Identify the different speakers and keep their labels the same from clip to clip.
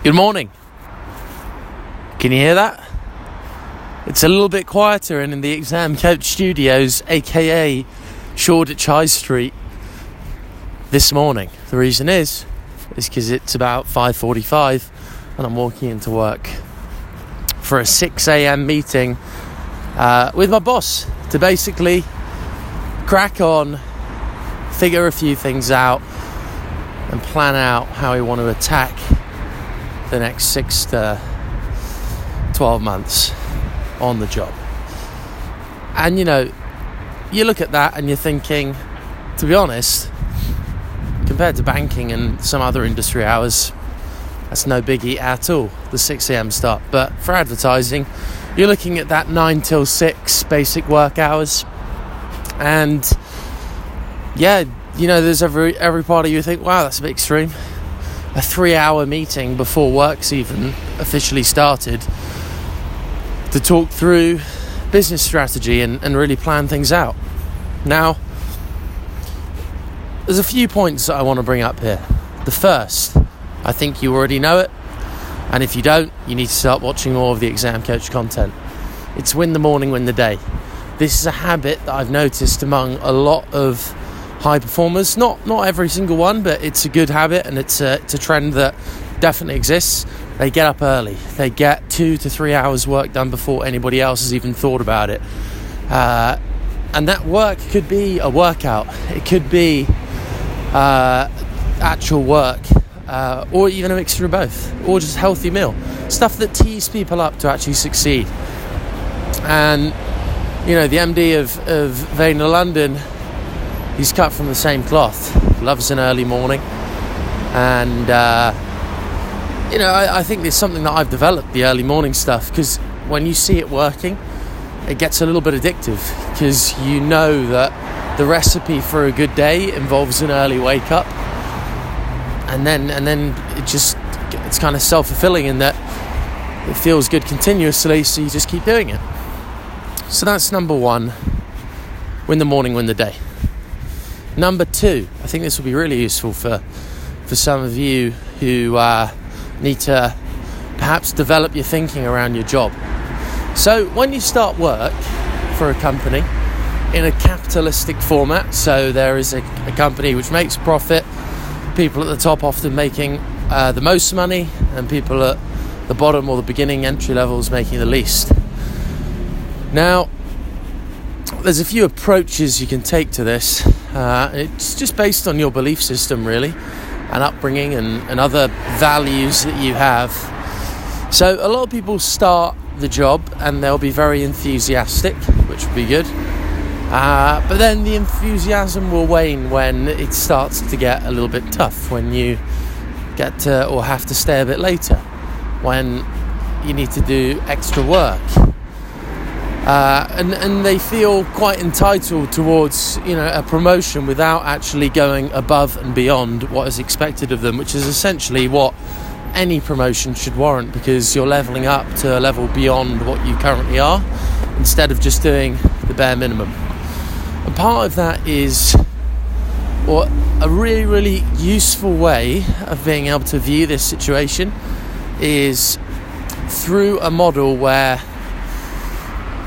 Speaker 1: Good morning. Can you hear that? It's a little bit quieter in the Exam Coach Studios, aka Shoreditch High Street, this morning. The reason is because it's about 5:45 and I'm walking into work for a 6 a.m. meeting with my boss to basically crack on, figure a few things out and plan out how we want to attack the next 6 to 12 months on the job. And you look at that and you're thinking, to be honest, compared to banking and some other industry hours, that's no biggie at all, the 6 a.m. start. But for advertising, you're looking at that 9 till 6 basic work hours. And there's every part of you think, wow, that's a bit extreme. A 3-hour meeting before work's even officially started to talk through business strategy and really plan things out. Now, there's a few points that I want to bring up here. The first, I think you already know it, and if you don't, you need to start watching more of the Exam Coach content. It's win the morning, win the day. This is a habit that I've noticed among a lot of high performers, not every single one, but it's a good habit, and it's a trend that definitely exists. They get up early. They get 2 to 3 hours work done before anybody else has even thought about it. And that work could be a workout. It could be actual work, or even a mixture of both, or just a healthy meal. Stuff that tees people up to actually succeed. And, the MD of Vayner London, he's cut from the same cloth, loves an early morning, and I think it's something that I've developed, the early morning stuff, because when you see it working, it gets a little bit addictive, because you know that the recipe for a good day involves an early wake up, and then it's kind of self-fulfilling in that it feels good continuously, so you just keep doing it. So that's number one, win the morning, win the day. Number two, I think this will be really useful for some of you who need to perhaps develop your thinking around your job. So when you start work for a company in a capitalistic format, so there is a company which makes profit, people at the top often making the most money, and people at the bottom or the beginning entry levels making the least. Now, there's a few approaches you can take to this. It's just based on your belief system, really, and upbringing and other values that you have. So a lot of people start the job and they'll be very enthusiastic, which would be good. But then the enthusiasm will wane when it starts to get a little bit tough, when you get to or have to stay a bit later, when you need to do extra work. And they feel quite entitled towards a promotion without actually going above and beyond what is expected of them, which is essentially what any promotion should warrant, because you're leveling up to a level beyond what you currently are instead of just doing the bare minimum. And part of that is, or a really, really useful way of being able to view this situation is through a model where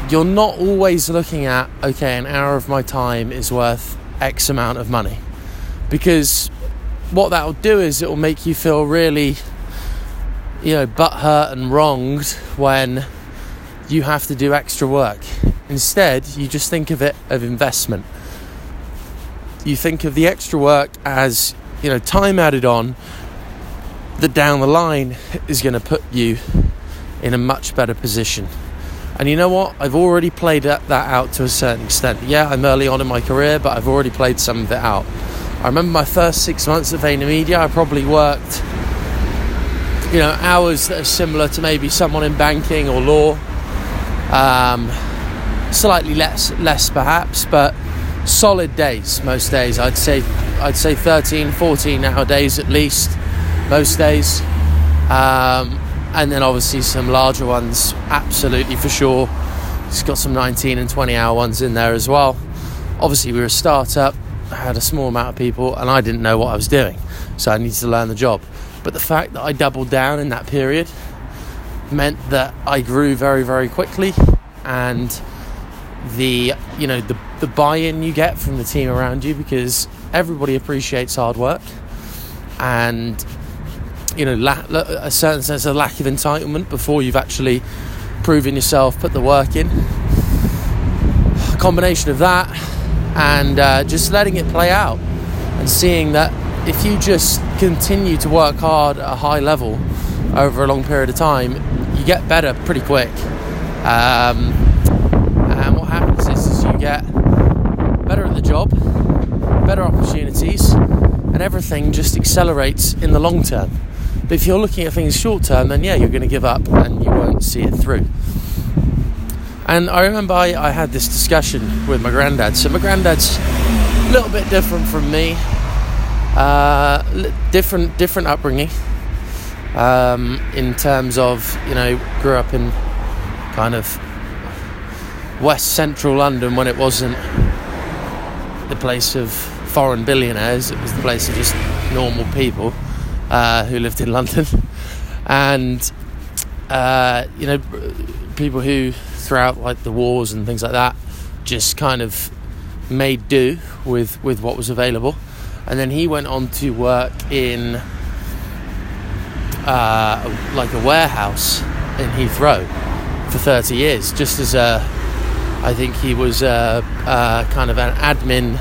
Speaker 1: you're not always looking at, okay, an hour of my time is worth X amount of money. Because what that will do is it will make you feel really, butthurt and wronged when you have to do extra work. Instead, you just think of it as investment. You think of the extra work as, time added on that down the line is going to put you in a much better position. And you know what? I've already played that out to a certain extent. Yeah, I'm early on in my career, but I've already played some of it out. I remember my first 6 months at VaynerMedia, I probably worked, hours that are similar to maybe someone in banking or law. Slightly less perhaps, but solid days, most days. I'd say 13, 14 hour days at least, most days. And then obviously some larger ones, absolutely for sure. Just got some 19 and 20 hour ones in there as well. Obviously we were a startup, I had a small amount of people and I didn't know what I was doing, so I needed to learn the job. But the fact that I doubled down in that period meant that I grew very, very quickly, and the buy-in you get from the team around you, because everybody appreciates hard work, and a certain sense of lack of entitlement before you've actually proven yourself, put the work in. A combination of that and just letting it play out and seeing that if you just continue to work hard at a high level over a long period of time, you get better pretty quick. And what happens is you get better at the job, better opportunities, and everything just accelerates in the long term. But if you're looking at things short term, then you're going to give up and you won't see it through. And I remember I had this discussion with my granddad. So my granddad's a little bit different from me, different upbringing, in terms of, grew up in kind of west central London when it wasn't the place of foreign billionaires. It was the place of just normal people who lived in London, and people who throughout like the wars and things like that just kind of made do with what was available. And then he went on to work in like a warehouse in Heathrow for 30 years, just as I think he was kind of an admin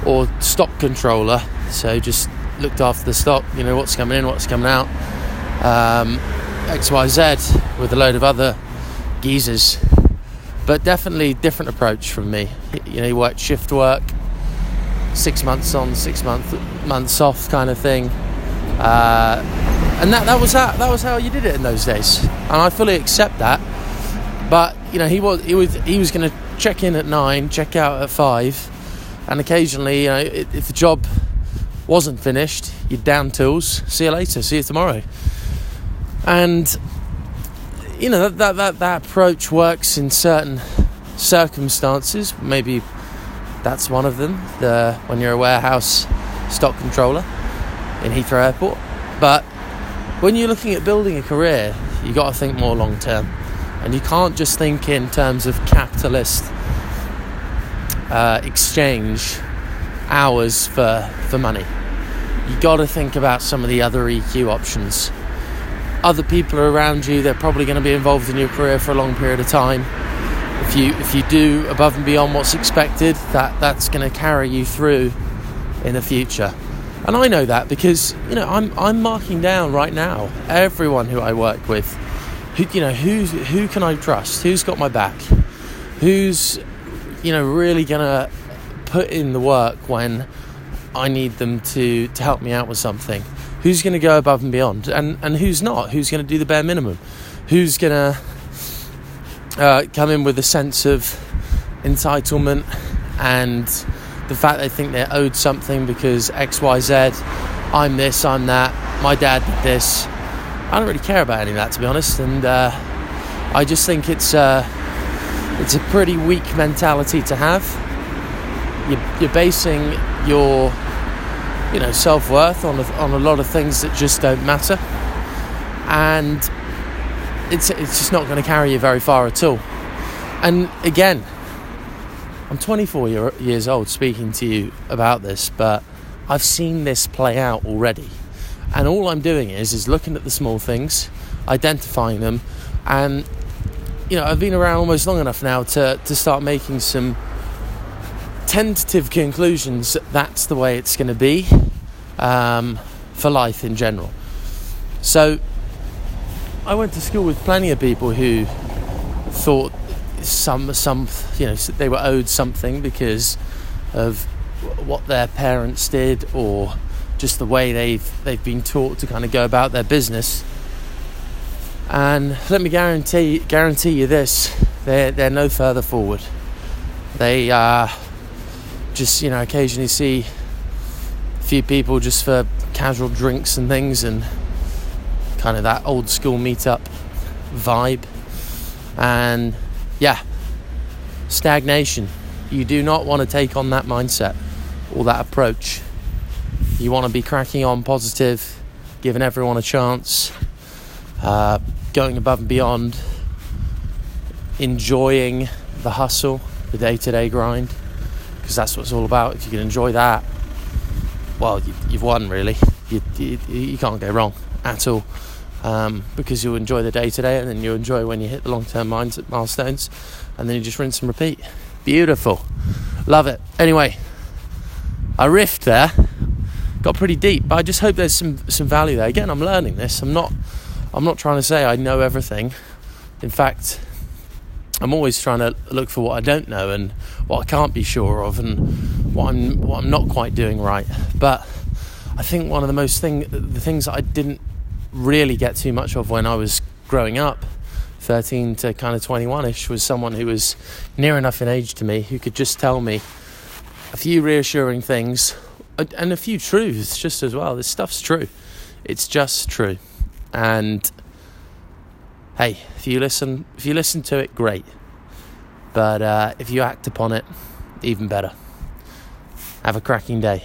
Speaker 1: or stock controller, so just looked after the stock, what's coming in, what's coming out, XYZ, with a load of other geezers. But definitely different approach from me. He worked shift work, 6 months on, 6 months off kind of thing, and that was how you did it in those days, and I fully accept that. But he was going to check in at 9, check out at 5, and occasionally, if the job wasn't finished, you'd down tools, see you later, see you tomorrow. And that approach works in certain circumstances. Maybe that's one of them, when you're a warehouse stock controller in Heathrow Airport. But when you're looking at building a career, you got to think more long term, and you can't just think in terms of capitalist exchange hours for money. You got to think about some of the other EQ options. Other people are around you, they're probably going to be involved in your career for a long period of time. If you do above and beyond what's expected, that's going to carry you through in the future. And I know that because I'm marking down right now everyone who I work with. Who can I trust? Who's got my back? Who's really going to put in the work when I need them to help me out with something? Who's going to go above and beyond, and who's not? Who's going to do the bare minimum? Who's going to come in with a sense of entitlement and the fact they think they're owed something because XYZ, I'm this, I'm that, my dad did this. I don't really care about any of that, to be honest, and I just think it's a pretty weak mentality to have. You're basing your self-worth on a lot of things that just don't matter, and it's just not going to carry you very far at all. And again, I'm 24 years old speaking to you about this, but I've seen this play out already, and all I'm doing is looking at the small things, identifying them, and I've been around almost long enough now to start making some tentative conclusions that that's the way it's going to be for life in general. So I went to school with plenty of people who thought they were owed something because of what their parents did, or just the way they've been taught to kind of go about their business. And let me guarantee you this: they're no further forward. They just occasionally see a few people just for casual drinks and things, and kind of that old school meetup vibe. And stagnation. You do not want to take on that mindset or that approach. You want to be cracking on, positive, giving everyone a chance, going above and beyond, enjoying the hustle, the day-to-day grind, because that's what it's all about. If you can enjoy that, well, you've won, really. You can't go wrong at all, because you'll enjoy the day-to-day, and then you'll enjoy when you hit the long-term milestones, and then you just rinse and repeat. Beautiful. Love it. Anyway, I riffed there, got pretty deep, but I just hope there's some value there. Again, I'm learning this. I'm not trying to say I know everything. In fact, I'm always trying to look for what I don't know and what I can't be sure of, and what I'm not quite doing right. But I think one of the things that I didn't really get too much of when I was growing up, 13 to kind of 21ish, was someone who was near enough in age to me who could just tell me a few reassuring things and a few truths just as well. This stuff's true. It's just true. And hey, if you listen to it, great. But if you act upon it, even better. Have a cracking day.